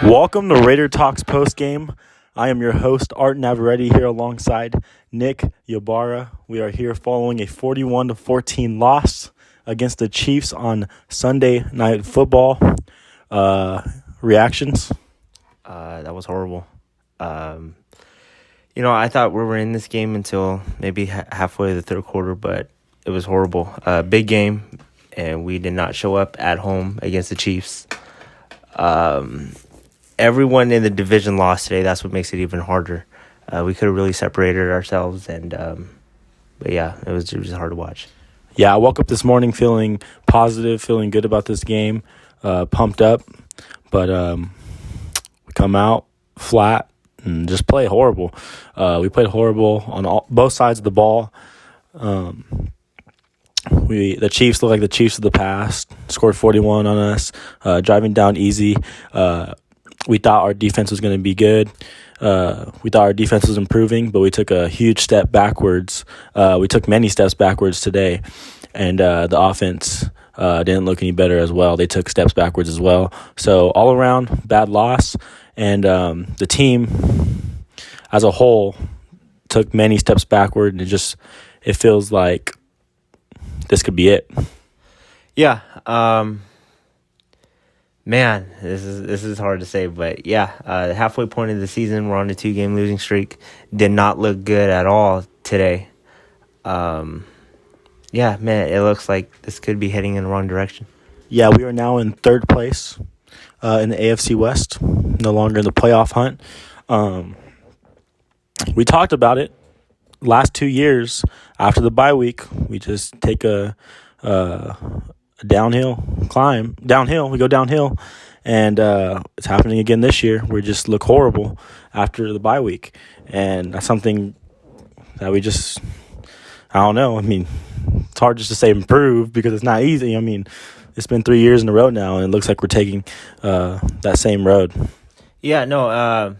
Welcome to Raider Talks postgame. I am your host, Art Navarrete, here alongside Nick Ybarra. We are here following a 41-14 loss against the Chiefs on Sunday Night Football. Reactions? That was horrible. I thought we were in this game until maybe halfway the third quarter, but it was horrible. Big game, and we did not show up at home against the Chiefs. Everyone in the division lost today. That's what makes it even harder. We could have really separated ourselves, but yeah, it was just hard to watch. Yeah, I woke up this morning feeling positive, feeling good about this game, pumped up, but we come out flat and just play horrible. We played horrible on both sides of the ball. The Chiefs look like the Chiefs of the past. Scored 41 on us, driving down easy. We thought our defense was going to be good. We thought our defense was improving, but we took a huge step backwards. We took many steps backwards today, and the offense didn't look any better as well. They took steps backwards as well. So all around, bad loss, and the team as a whole took many steps backward, and it feels like this could be it. Yeah. Man, this is hard to say, but yeah, the halfway point of the season, we're on a 2-game losing streak. Did not look good at all today. Yeah, man, it looks like this could be heading in the wrong direction. Yeah, we are now in third place in the AFC West, no longer in the playoff hunt. We talked about it last 2 years after the bye week. We just take a downhill, we go downhill, and it's happening again this year. We just look horrible after the bye week, and that's something that I don't know. I mean, it's hard just to say improve because it's not easy. I mean, it's been 3 years in a row now, and it looks like we're taking that same road. Yeah, no,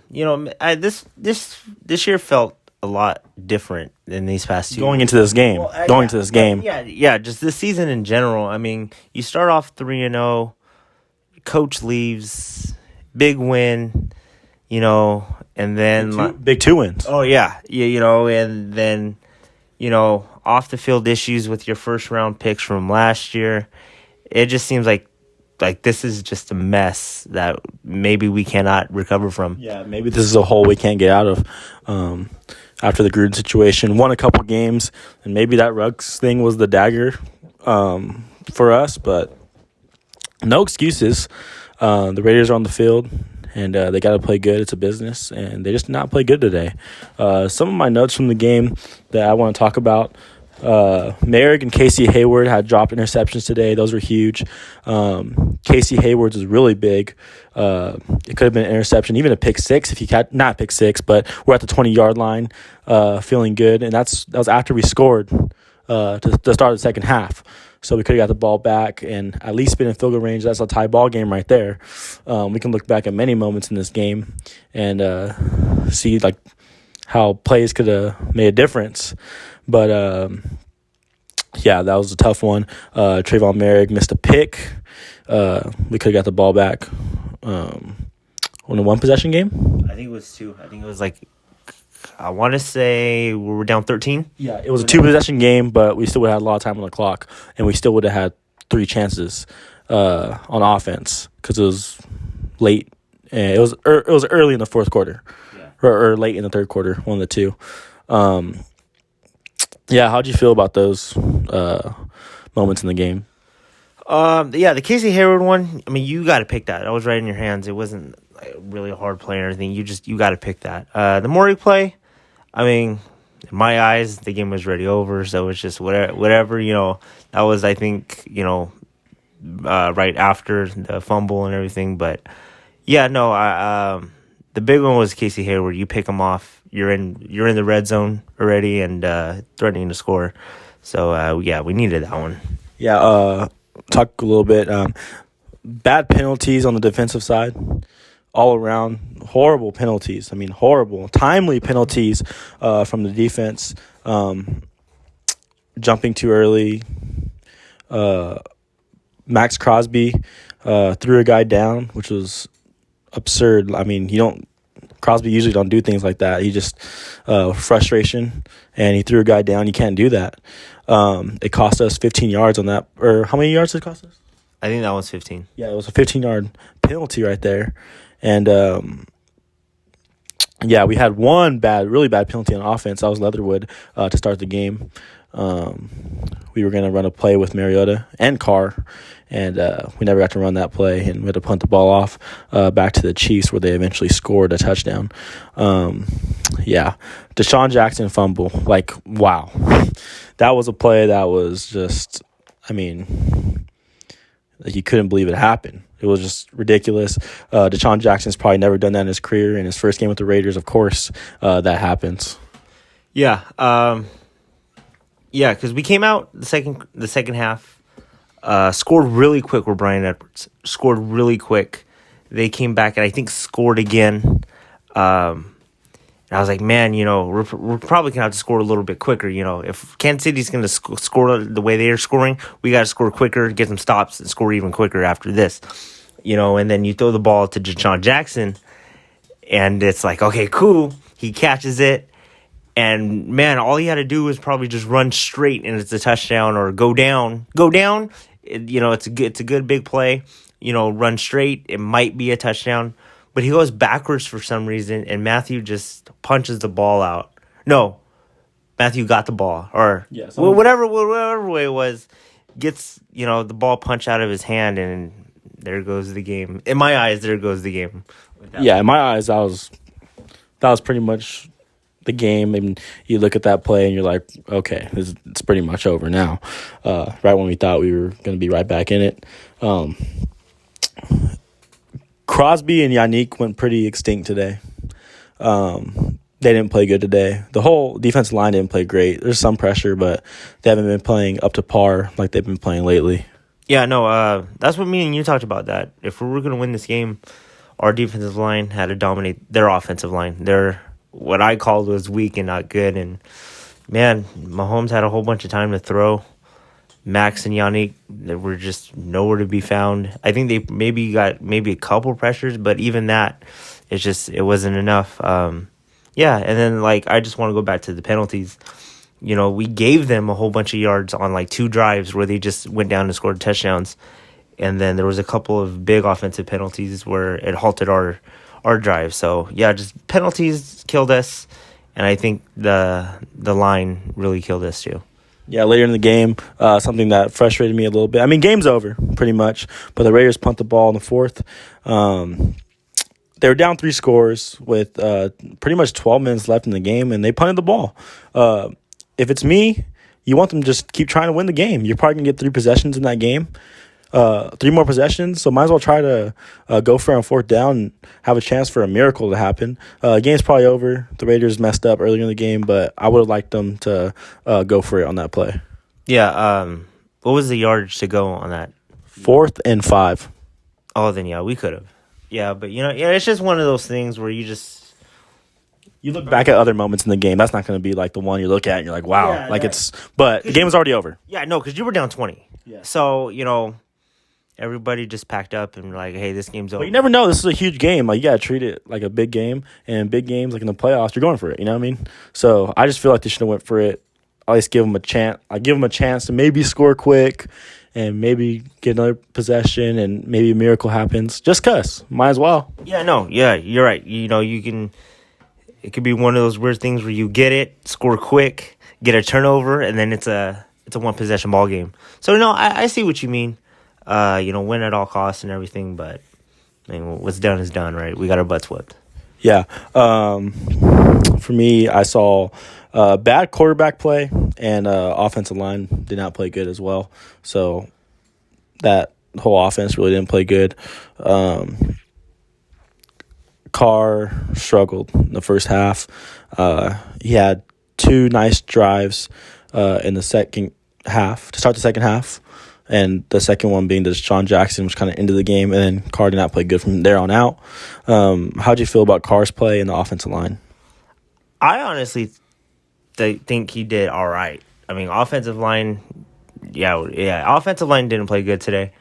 this year felt a lot different than these past two. Going into this game. Yeah, just this season in general. I mean, you start off 3-0, coach leaves, big win, and then big two wins. Oh yeah, and then off the field issues with your first round picks from last year. It just seems like this is just a mess that maybe we cannot recover from. Yeah, maybe this is a hole we can't get out of. After the Gruden situation, won a couple games, and maybe that Ruggs thing was the dagger for us, but no excuses. The Raiders are on the field, and they got to play good. It's a business, and they just did not play good today. Some of my notes from the game that I want to talk about, Merrick and Casey Hayward had dropped interceptions today. Those were huge. Casey Hayward's is really big. It could have been an interception, even a pick six if he got not pick six, but we're at the 20-yard line, feeling good, and that was after we scored to start the second half. So we could have got the ball back and at least been in field goal range. That's a tie ball game right there. We can look back at many moments in this game and see how plays could have made a difference. But, yeah, that was a tough one. Trayvon Merrick missed a pick. We could have got the ball back on a one-possession game. I think it was two. I think it was I want to say we were down 13. Yeah, it was a two-possession game, but we still would have had a lot of time on the clock, and we still would have had 3 chances on offense because it was late. And it was early in the fourth quarter, or late in the third quarter, one of the two. Yeah, how'd you feel about those moments in the game? The Casey Hayward one, I mean, you got to pick that. I was right in your hands. It wasn't really a hard play or anything. You got to pick that. The Morey play, I mean, in my eyes, the game was already over, so it's just whatever, that was, I think, right after the fumble and everything. But, yeah, no, the big one was Casey Hayward. You pick him off. You're in the red zone already and threatening to score. So, we needed that one. Yeah, talk a little bit. Bad penalties on the defensive side. All around, horrible penalties. I mean, horrible. Timely penalties from the defense. Jumping too early. Max Crosby threw a guy down, which was absurd. I mean, Crosby usually don't do things like that. He just frustration, and he threw a guy down. You can't do that. It cost us 15 yards on that. Or how many yards did it cost us? I think that was 15. Yeah, it was a 15-yard penalty right there. And, we had one really bad penalty on offense. That was Leatherwood to start the game. We were going to run a play with Mariota and Carr, and we never got to run that play, and we had to punt the ball off back to the Chiefs, where they eventually scored a touchdown. Deshaun Jackson fumble. Like, wow. That was a play that was just, you couldn't believe it happened. It was just ridiculous. Deshaun Jackson's probably never done that in his career. In his first game with the Raiders, of course, that happens. Yeah. Because we came out the second half, scored really quick with Brian Edwards. Scored really quick. They came back and I think scored again. And I was like, man, we're probably going to have to score a little bit quicker. If Kansas City's going to score the way they are scoring, we got to score quicker, get some stops, and score even quicker after this. And then you throw the ball to Deshaun Jackson, and it's like, okay, cool. He catches it, and, man, all he had to do was probably just run straight, and it's a touchdown, or go down. It's a good big play. Run straight. It might be a touchdown. But he goes backwards for some reason, and Matthew just punches the ball out. No, Matthew got the ball, or whatever way it was, gets the ball punched out of his hand, and there goes the game. In my eyes, there goes the game. Yeah, in my eyes, that was pretty much the game. And you look at that play, and you're like, okay, it's pretty much over now. Right when we thought we were going to be right back in it. Crosby and Yannick went pretty extinct today. They didn't play good today. The whole defensive line didn't play great. There's some pressure, but they haven't been playing up to par like they've been playing lately. Yeah, no, that's what me and you talked about, that if we were going to win this game, our defensive line had to dominate their offensive line. Their, what I called, was weak and not good. And, man, Mahomes had a whole bunch of time to throw. Max and Yannick, they were just nowhere to be found. I think they maybe got a couple pressures, but even that, it wasn't enough. And then, I just want to go back to the penalties. We gave them a whole bunch of yards on, 2 drives where they just went down and scored touchdowns. And then there was a couple of big offensive penalties where it halted our drive. So, yeah, just penalties killed us. And I think the line really killed us, too. Yeah, later in the game, something that frustrated me a little bit. I mean, game's over, pretty much. But the Raiders punt the ball in the fourth. They were down 3 scores with pretty much 12 minutes left in the game, and they punted the ball. If it's me, you want them to just keep trying to win the game. You're probably going to get 3 possessions in that game. 3 more possessions, so might as well try to go for it on 4th down and have a chance for a miracle to happen. Game's probably over. The Raiders messed up earlier in the game, but I would have liked them to go for it on that play. Yeah, what was the yardage to go on that? 4th and 5. Oh, then, yeah, we could have. Yeah, but, it's just one of those things where you just... You look back at other moments in the game, that's not going to be like the one you look at and you're like, wow. Yeah, But the game was already over. Yeah, no, because you were down 20. Yeah. So, everybody just packed up and like, hey, this game's over. But you never know. This is a huge game. You got to treat it like a big game. And big games, in the playoffs, you're going for it. You know what I mean? So I just feel like they should have went for it. At least give them a chance. I give them a chance to maybe score quick and maybe get another possession and maybe a miracle happens. Just because. Might as well. Yeah, no. Yeah, you're right. You can... It could be one of those weird things where you get it, score quick, get a turnover, and then it's a one-possession ball game. So, no, I see what you mean. Win at all costs and everything, but what's done is done, right? We got our butts whipped. Yeah. For me, I saw bad quarterback play, and offensive line did not play good as well. So that whole offense really didn't play good. Carr struggled in the first half. He had 2 nice drives in the second half to start the second half. And the second one being the Deshaun Jackson, which kind of ended the game. And then Carr did not play good from there on out. How'd you feel about Carr's play in the offensive line? I honestly think he did all right. I mean, offensive line, offensive line didn't play good today.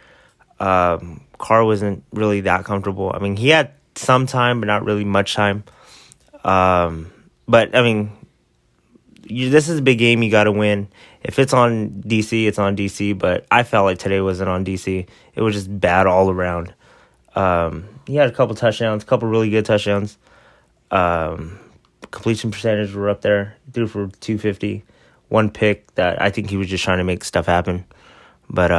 Carr wasn't really that comfortable. I mean, he had some time, but not really much time. But I mean, this is a big game. You got to win. If it's on DC, it's on DC. But I felt like today wasn't on DC. It was just bad all around. He had a couple touchdowns, a couple really good touchdowns. Completion percentage were up there. Threw for 250. One pick that I think he was just trying to make stuff happen. But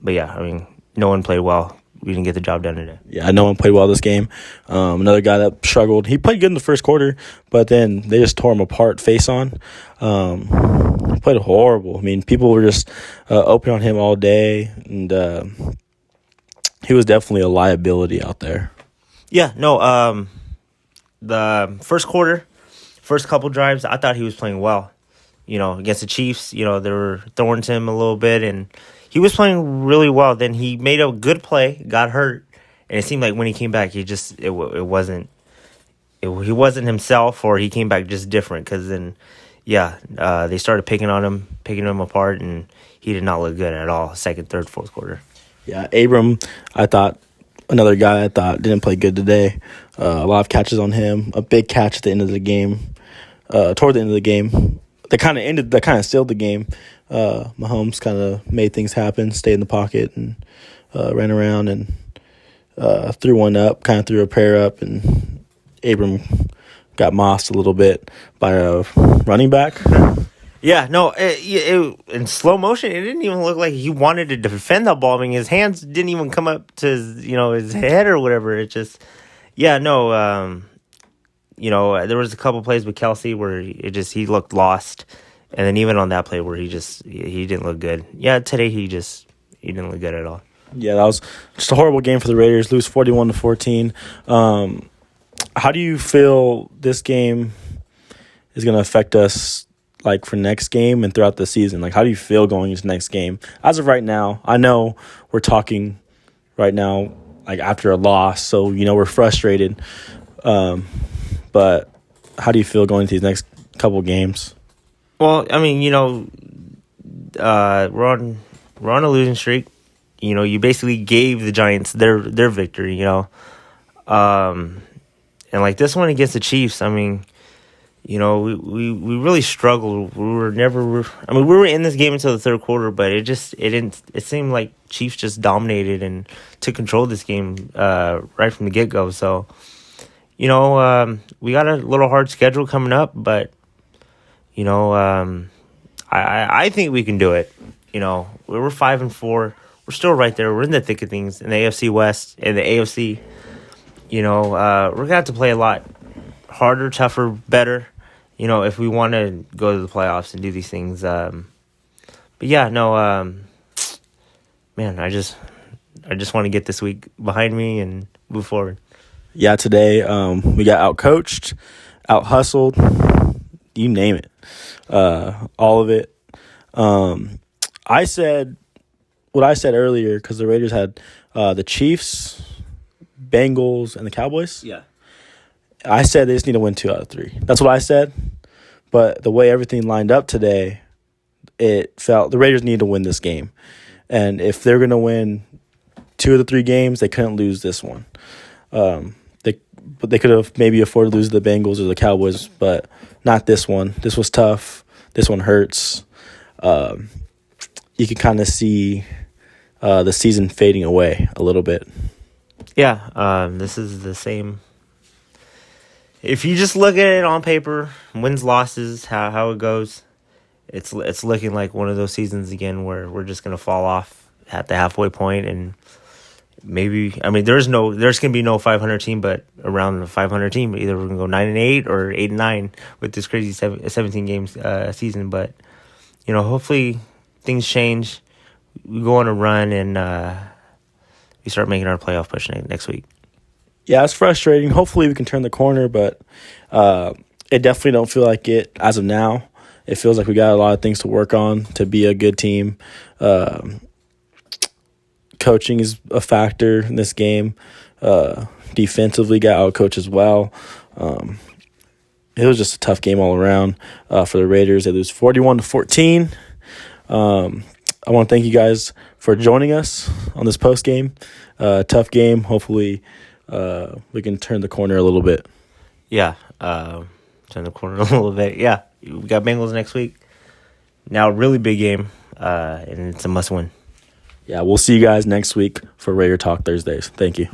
yeah, I mean, no one played well. We didn't get the job done today. Yeah, no one played well this game. Another guy that struggled. He played good in the first quarter, but then they just tore him apart face on. He played horrible. I mean, people were just open on him all day, and he was definitely a liability out there. Yeah, no, the first quarter, first couple drives, I thought he was playing well. Against the Chiefs, they were throwing to him a little bit, and he was playing really well. Then he made a good play, got hurt, and it seemed like when he came back, he wasn't himself, or he came back just different. Because then, they started picking him apart, and he did not look good at all. Second, third, fourth quarter. Yeah, Abram, another guy I thought didn't play good today. A lot of catches on him. A big catch at the end of the game. Toward the end of the game, that kind of sealed the game. Mahomes kind of made things happen, stayed in the pocket, and ran around and threw one up, kind of threw a prayer up, and Abram got mossed a little bit by a running back. Yeah, no, in slow motion, it didn't even look like he wanted to defend the ball. I mean, his hands didn't even come up to his head or whatever. It just, there was a couple plays with Kelsey where he looked lost. And then even on that play where he didn't look good. Yeah, today he didn't look good at all. Yeah, that was just a horrible game for the Raiders. Lose 41-14. How do you feel this game is going to affect us, like, for next game and throughout the season? Like, how do you feel going into next game? As of right now, I know we're talking right now, like, after a loss, so, we're frustrated. But how do you feel going into these next couple games? Well, I mean, we're on a losing streak. You basically gave the Giants their victory. And like this one against the Chiefs, I mean, we really struggled. We were in this game until the third quarter, but it seemed like Chiefs just dominated and took control of this game right from the get go. So, we got a little hard schedule coming up, but. I think we can do it. We're 5-4. We're still right there. We're in the thick of things in the AFC West and the AFC. We're gonna have to play a lot harder, tougher, better. If we want to go to the playoffs and do these things. But yeah, no. Man, I just want to get this week behind me and move forward. Yeah, today we got out-coached, out-hustled. You name it. All of it. I said what I said earlier because the Raiders had the Chiefs, Bengals, and the Cowboys. Yeah. I said they just need to win 2 out of 3. That's what I said. But the way everything lined up today, it felt the Raiders need to win this game. And if they're going to win 2 of the 3 games, they couldn't lose this one. They could have maybe afforded to lose the Bengals or the Cowboys, but not this one. This was tough. This one hurts. You can kind of see the season fading away a little bit. Yeah, this is the same. If you just look at it on paper, wins, losses, how it goes, it's looking like one of those seasons again where we're just going to fall off at the halfway point and maybe, I mean, there's going to be no 500 team, but around the 500 team, either we're going to go 9-8 or 8-9 with this crazy 17 games season. But, hopefully things change. We go on a run and we start making our playoff push next week. Yeah, it's frustrating. Hopefully we can turn the corner, but it definitely don't feel like it as of now. It feels like we got a lot of things to work on to be a good team. Coaching is a factor in this game. Defensively got outcoached as well. It was just a tough game all around for the Raiders. They lose 41-14. I want to thank you guys for joining us on this post game. Tough game. Hopefully we can turn the corner a little bit. Yeah, turn the corner a little bit. Yeah, we got Bengals next week. Now, a really big game, and it's a must-win. Yeah, we'll see you guys next week for Raider Talk Thursdays. Thank you.